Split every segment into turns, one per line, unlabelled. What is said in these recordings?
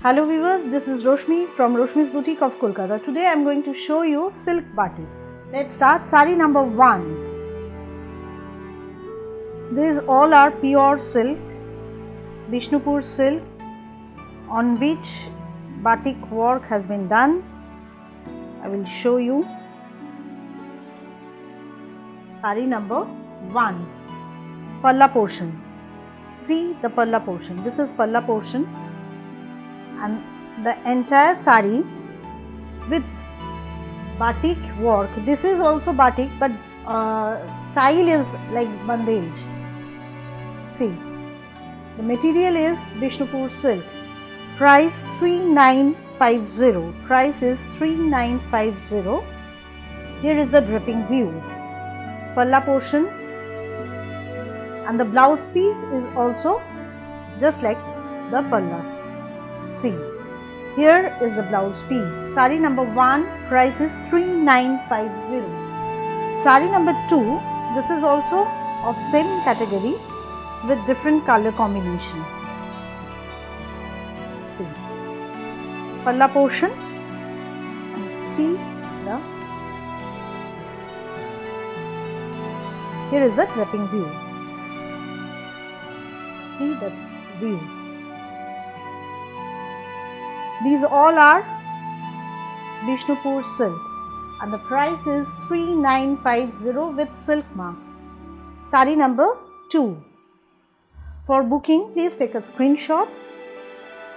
Hello viewers, this is Roshmi from Roshmi's Boutique of Kolkata. Today I am going to show you silk batik. Let's start. Sari number 1. These all are pure silk, Bishnupur silk, on which batik work has been done. I will show you. Sari number 1. Palla portion. See the palla portion. This is palla portion. And the entire sari with batik work. This is also batik, but style is like bandage. See, the material is Bishnupur silk. Price 3950. Price is 3950. Here is the dripping view. Palla portion, and the blouse piece is also just like the palla. See, here is the blouse piece. Sari number 1, price is 3950. Sari number 2, this is also of same category with different color combination. See, palla portion, and see the, here is the dripping view. See the view. These all are Bishnupur silk and the price is 3950 with silk mark. Sari number 2. For booking, please take a screenshot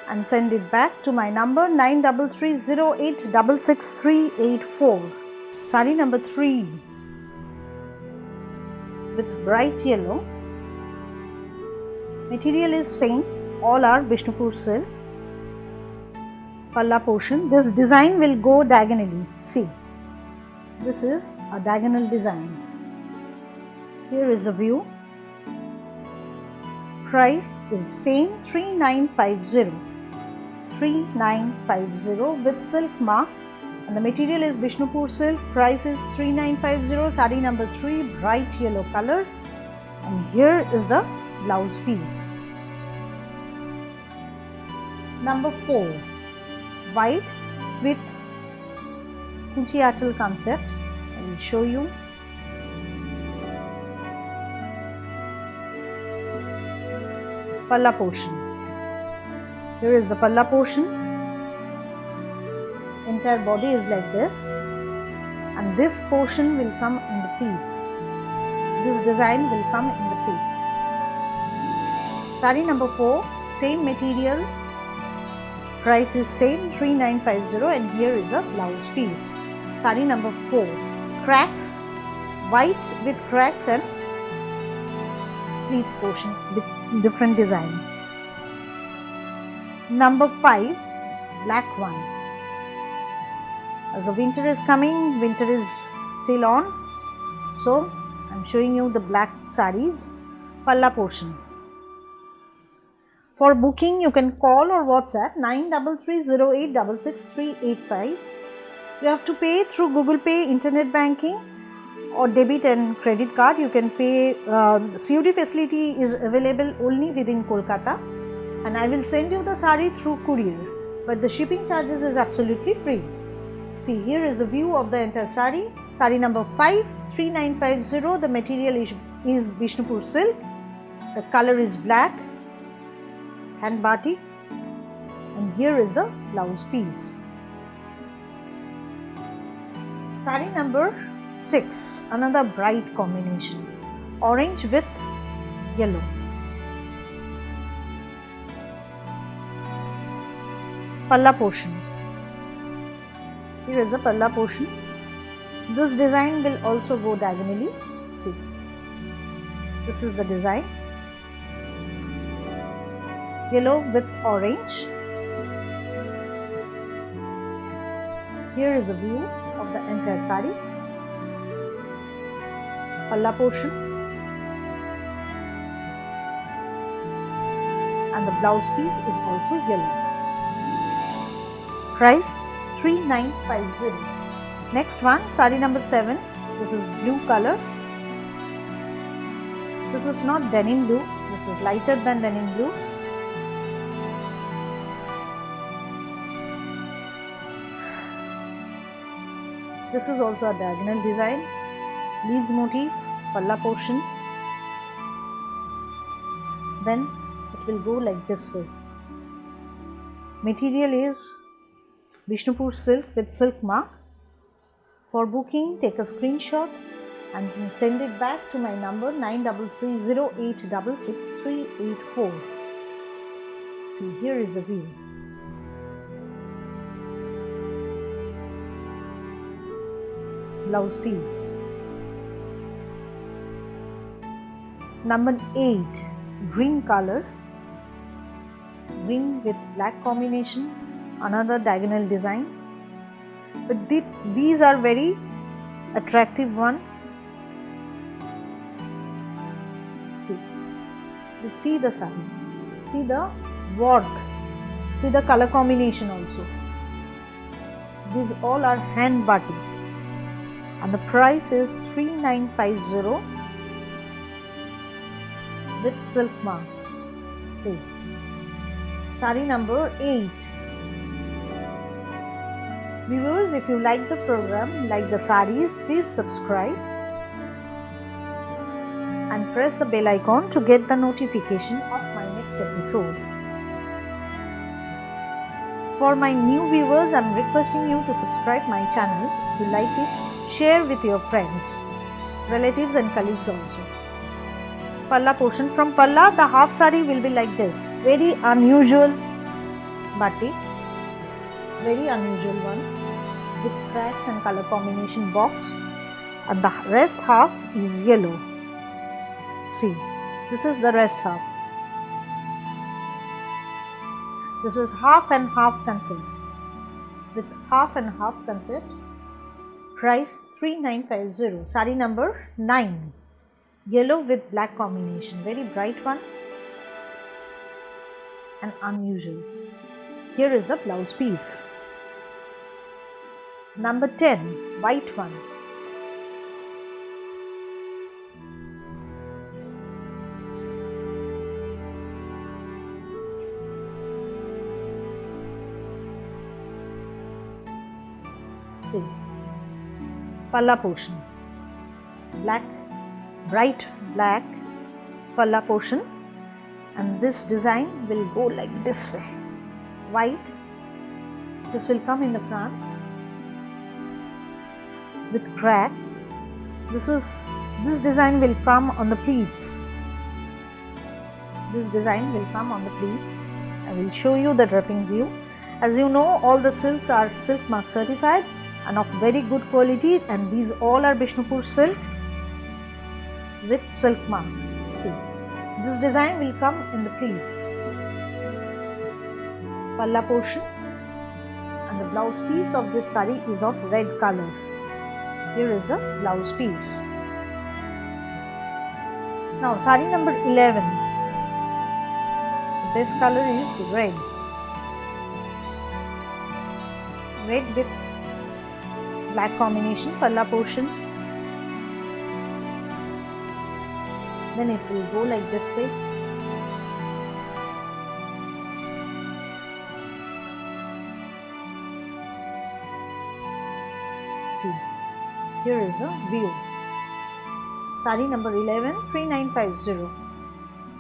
and send it back to my number 9330866384. Sari number 3 with bright yellow. Material is same, all are Bishnupur silk. Palla portion. This design will go diagonally. See, this is a diagonal design. Here is the view. Price is same 3950. 3950 with silk mark, and the material is Bishnupur silk. Price is 3950. Sari number 3, bright yellow color, and here is the blouse piece. Number 4, white with Kunchi Achal concept. I will show you. Palla portion. Here is the palla portion. Entire body is like this, and this portion will come in the pleats. This design will come in the pleats. Sari number 4, same material. Price is same 3950, and here is the blouse piece. Sari number 4, cracks, white with cracks and pleats portion with different design. Number 5, black one. As the winter is coming, winter is still on, so I am showing you the black saris. Palla portion. For booking, you can call or WhatsApp 9330866385. You have to pay through Google Pay, internet banking, or debit and credit card. You can pay. COD facility is available only within Kolkata, and I will send you the sari through courier, but the shipping charges is absolutely free. See, here is the view of the entire sari. Sari number 5, 3950. The material is Bishnupur silk. The color is black and batik, and here is the blouse piece. Sari number 6, another bright combination, orange with yellow. Palla portion. Here is the palla portion. This design will also go diagonally. See, this is the design. Yellow with orange. Here is a view of the entire sari. Palla portion, and the blouse piece is also yellow. Price 3950. Next one, sari number 7. This is blue color. This is not denim blue. This is lighter than denim blue. This is also a diagonal design, leaves motif, palla portion. Then it will go like this way. Material is Bishnupur silk with silk mark. For booking, take a screenshot and send it back to my number 9330866384. See, here is the view. Blouse piece. Number 8, green color, green with black combination, another diagonal design. But these are very attractive one. See, you see the sari, see the work, see the color combination also. These all are hand batik, and the price is 3950 with silk mark. See, sari number 8. Viewers, if you like the program, like the saris, please subscribe and press the bell icon to get the notification of my next episode. For my new viewers, I am requesting you to subscribe my channel. If you like it, share with your friends, relatives and colleagues also. Palla portion. From palla, the half sari will be like this. Very unusual batik. Very unusual one with cracks and color combination box, and the rest half is yellow. See, this is the rest half. This is half and half concept. With half and half concept, price 3950. Sari number 9, yellow with black combination, very bright one and unusual. Here is the blouse piece. Number 10, white one. See, palla portion, black, bright black palla portion, and this design will go like this way. White, this will come in the front with cracks. This design will come on the pleats. This design will come on the pleats. I will show you the draping view. As you know, all the silks are silk mark certified and of very good quality, and these all are Bishnupur silk with silk mark. See, this design will come in the pleats. Palla portion, and the blouse piece of this sari is of red color. Here is the blouse piece. Now, sari number 11. This color is red. Red with black combination, palla portion. Then it will go like this way. See, here is a view. Sari number 11, 3950,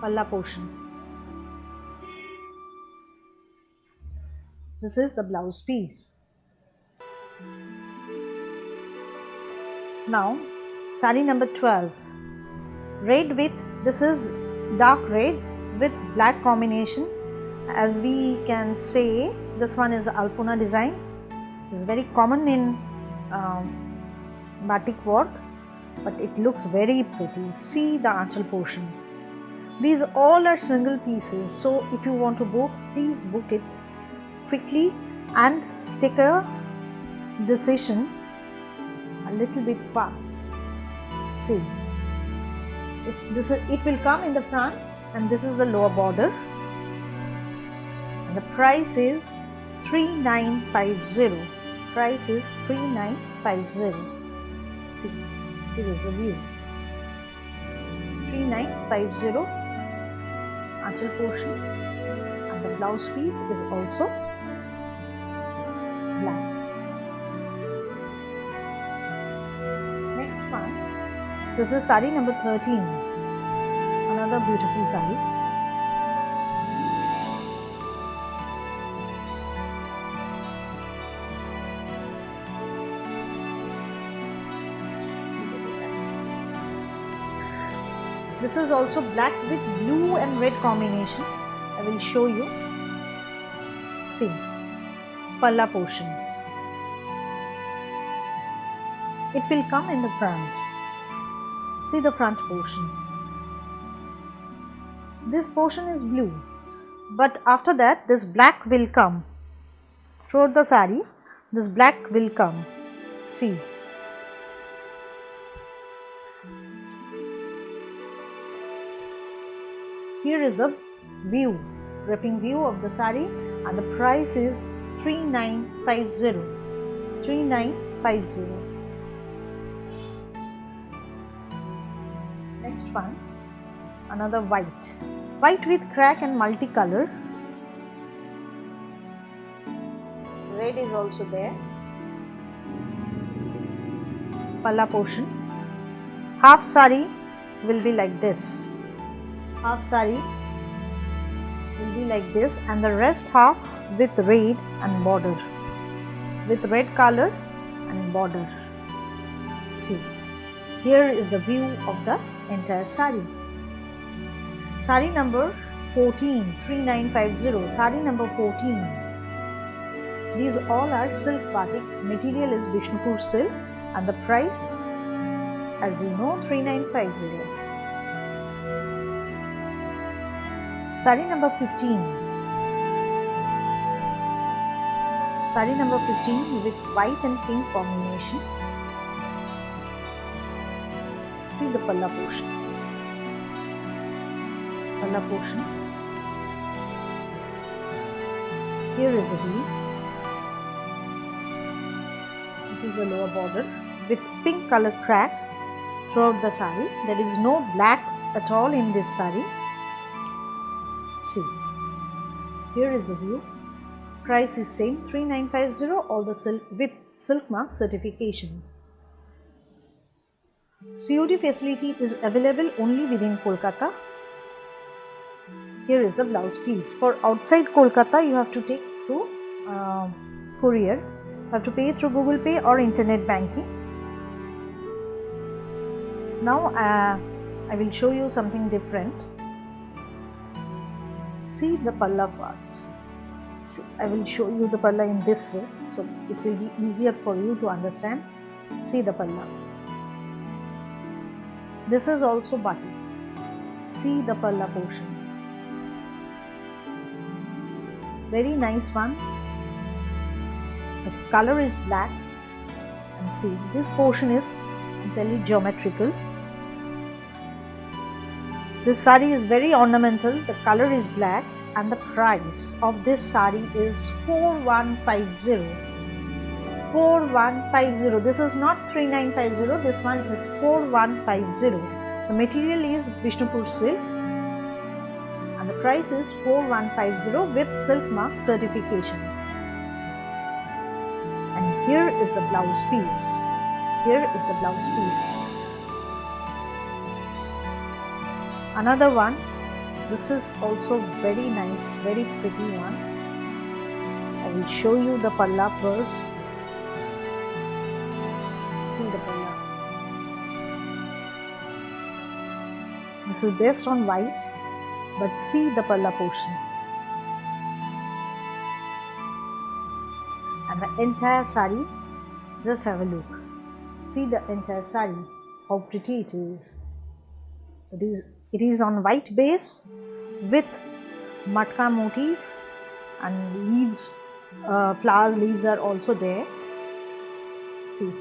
palla portion. This is the blouse piece. Now, sari number 12, red with, this is dark red with black combination. As we can say, this one is Alpuna design. It is very common in batik work, but it looks very pretty. See the anchal portion. These all are single pieces, so if you want to book, please book it quickly and take a decision a little bit fast. See, it will come in the front, and this is the lower border, and the price is 3950. Price is 3950. See, here is the view. 3950 anchal portion, and the blouse piece is also black. one, this is sari number 13, another beautiful sari. This is also black with blue and red combination. I will show you. See, palla portion. It will come in the front. See the front portion. This portion is blue, but after that this black will come. Throughout the sari, this black will come. See. Here is a view, wrapping view of the sari, and the price is 3950. 3950. Next one, another white. White with crack and multicolor. Red is also there. Palla portion. Half sari will be like this. Half sari will be like this, and the rest half with red and border, with red color and border. See, here is the view of the entire sari. Sari number 14, 3950. Sari number 14. These all are silk batik. Material is Bishnupur silk, and the price, as you know, 3950. Sari number 15. Sari number 15 with white and pink combination. See the palla portion. Palla portion. Here is the V. This is the lower border with pink color crack throughout the sari. There is no black at all in this sari. See, here is the view. Price is same, 3950, all the silk with silk mark certification. COD facility is available only within Kolkata. Here is the blouse piece. For outside Kolkata, you have to take through courier. You have to pay through Google Pay or internet banking. Now I will show you something different. See the palla first. See, I will show you the palla in this way, so it will be easier for you to understand. See the palla. This is also batik. See the palla portion. It's very nice one. The color is black, and see this portion is entirely geometrical. This sari is very ornamental. The color is black, and the price of this sari is 4150. 4150. This is not 3950. This one is 4150. The material is Bishnupur silk, and the price is 4150 with silk mark certification. And here is the blouse piece. Here is the blouse piece. Another one. This is also very nice, very pretty one. I will show you the palla first. See the palla. This is based on white, but see the palla portion. And the entire sari, just have a look. See the entire sari, how pretty it is. It is on white base with matka motif, and leaves, flowers, leaves are also there. See,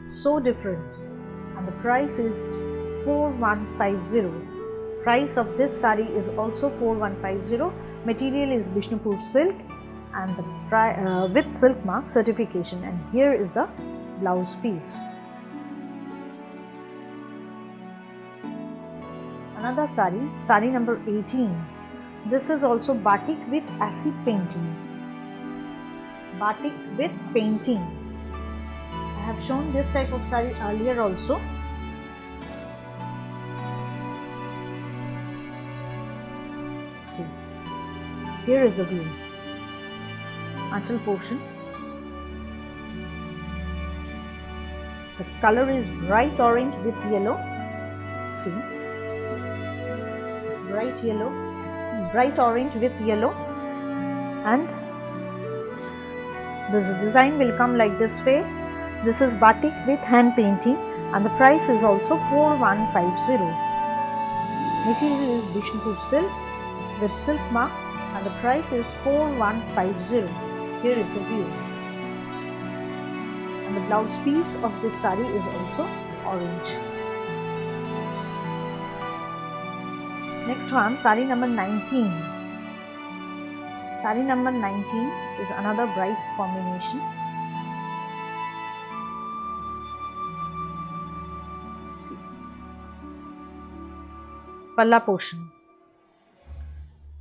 so different, and the price is 4150. Price of this sari is also 4150. Material is Bishnupur silk, and the with silk mark certification. And here is the blouse piece. Another sari, sari number 18. This is also batik with acid painting. Batik with painting. I have shown this type of saree earlier also. See, here is the view. Anchal portion. The color is bright orange with yellow. See, bright orange with yellow, and this design will come like this way. This is batik with hand painting, and the price is also 4150. Material is Bishnupur silk with silk mark, and the price is 4150. Here is the view. And the blouse piece of this saree is also orange. Next one, saree number 19. Saree number 19 is another bright combination. See. Palla portion.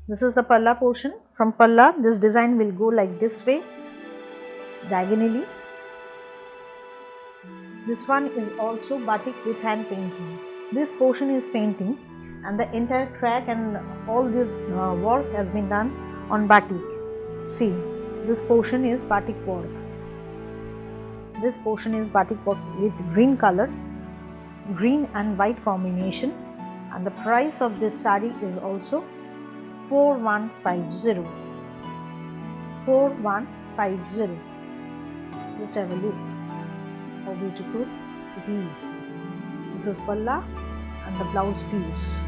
This is the palla portion. From palla, this design will go like this way, diagonally. This one is also batik with hand painting. This portion is painting, and the entire track and all the work has been done on batik. See, this portion is batik work. This portion is batik work with green color, green and white combination, and the price of this saree is also 4150. 4150. Just have a look how beautiful it is. This is palla and the blouse piece.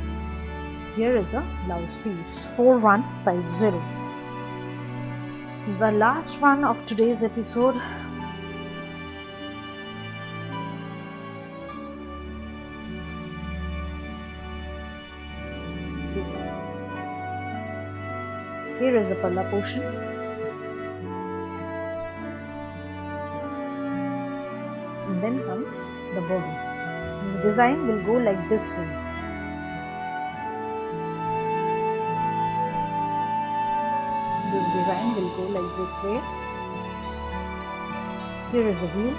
Here is the blouse piece, 4150. The last one of today's episode. See, here is the palla portion. And then comes the body. This design will go like this way. This design will go like this way. Here is the view.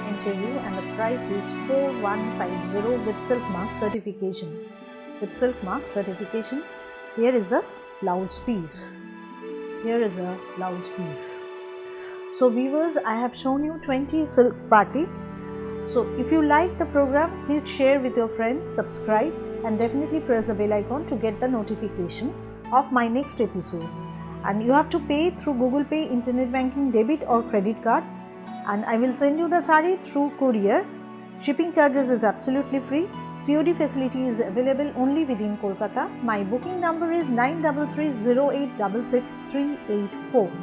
Enter view, and the price is 4150 with silk mark certification. With silk mark certification. Here is the blouse piece. Here is the blouse piece. So viewers, I have shown you 20 silk batik. So if you like the program, please share with your friends, subscribe, and definitely press the bell icon to get the notification of my next episode. And you have to pay through Google Pay, internet banking, debit or credit card, and I will send you the saree through courier. Shipping charges is absolutely free. COD facility is available only within Kolkata. My booking number is 9330866384.